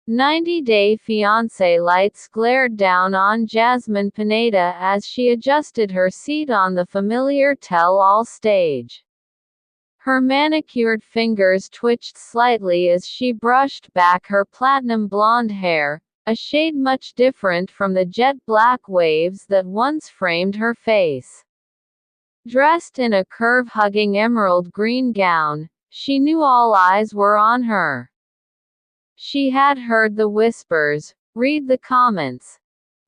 90-Day Fiancé lights glared down on Jasmine Pineda as she adjusted her seat on the familiar tell-all stage. Her manicured fingers twitched slightly as she brushed back her platinum blonde hair, a shade much different from the jet black waves that once framed her face. Dressed in a curve-hugging emerald green gown, she knew all eyes were on her. She had heard the whispers, read the comments.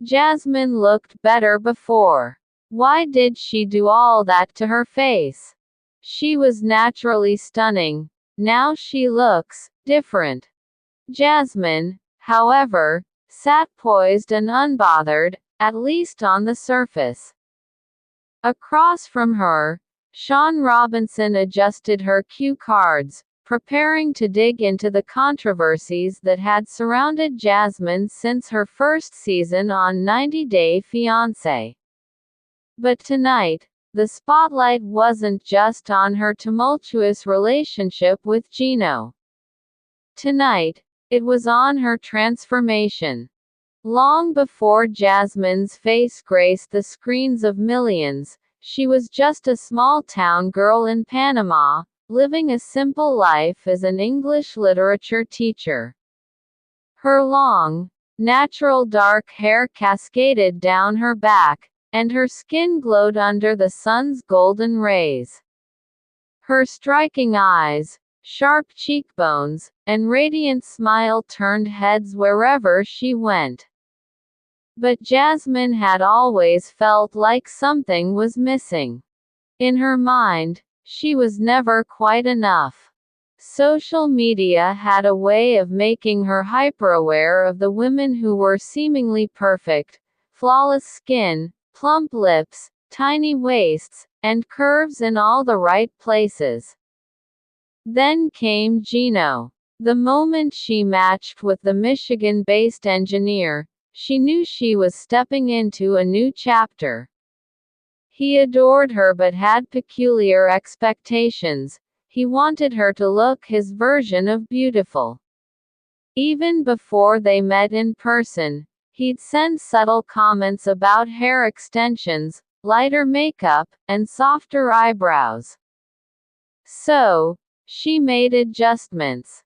Jasmine looked better before. Why did she do all that to her face? She was naturally stunning. Now she looks different. Jasmine, however, sat poised and unbothered, at least on the surface. Across from her, Sean Robinson adjusted her cue cards, preparing to dig into the controversies that had surrounded Jasmine since her first season on 90-Day Fiancé. But tonight, the spotlight wasn't just on her tumultuous relationship with Gino. Tonight, it was on her transformation. Long before Jasmine's face graced the screens of millions, she was just a small-town girl in Panama, living a simple life as an English literature teacher. Her long, natural dark hair cascaded down her back, and her skin glowed under the sun's golden rays. Her striking eyes, sharp cheekbones, and radiant smile turned heads wherever she went. But Jasmine had always felt like something was missing. In her mind, she was never quite enough. Social media had a way of making her hyper-aware of the women who were seemingly perfect, flawless skin, plump lips, tiny waists, and curves in all the right places. Then came Gino. The moment she matched with the Michigan-based engineer, she knew she was stepping into a new chapter. He adored her but had peculiar expectations. He wanted her to look his version of beautiful. Even before they met in person, he'd send subtle comments about hair extensions, lighter makeup, and softer eyebrows. So, she made adjustments.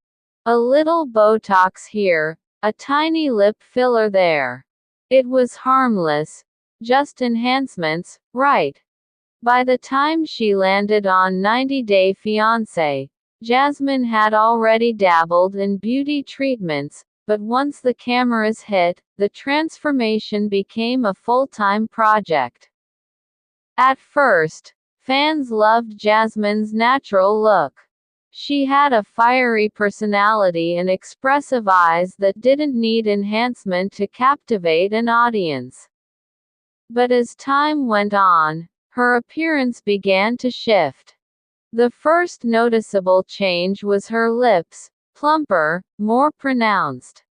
A little Botox here, a tiny lip filler there. It was harmless, just enhancements, right? By the time she landed on 90-Day Fiancé, Jasmine had already dabbled in beauty treatments, but once the cameras hit, the transformation became a full-time project. At first, fans loved Jasmine's natural look. She had a fiery personality and expressive eyes that didn't need enhancement to captivate an audience. But as time went on, her appearance began to shift. The first noticeable change was her lips, plumper, more pronounced.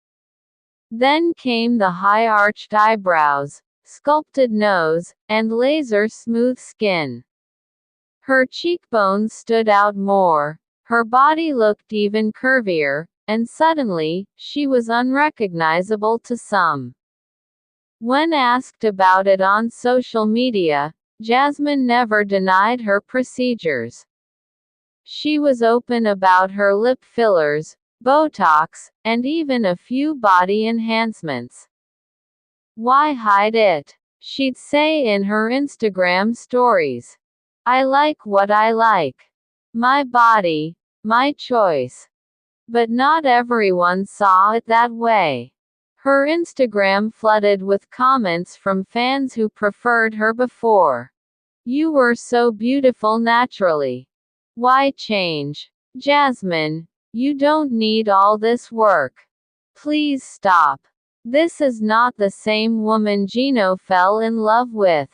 Then came the high-arched eyebrows, sculpted nose, and laser-smooth skin. Her cheekbones stood out more. Her body looked even curvier, and suddenly, she was unrecognizable to some. When asked about it on social media, Jasmine never denied her procedures. She was open about her lip fillers, Botox, and even a few body enhancements. Why hide it? She'd say in her Instagram stories. I like what I like. My body, my choice. But not everyone saw it that way. Her Instagram flooded with comments from fans who preferred her before. You were so beautiful naturally. Why change? Jasmine, you don't need all this work. Please stop. This is not the same woman Gino fell in love with.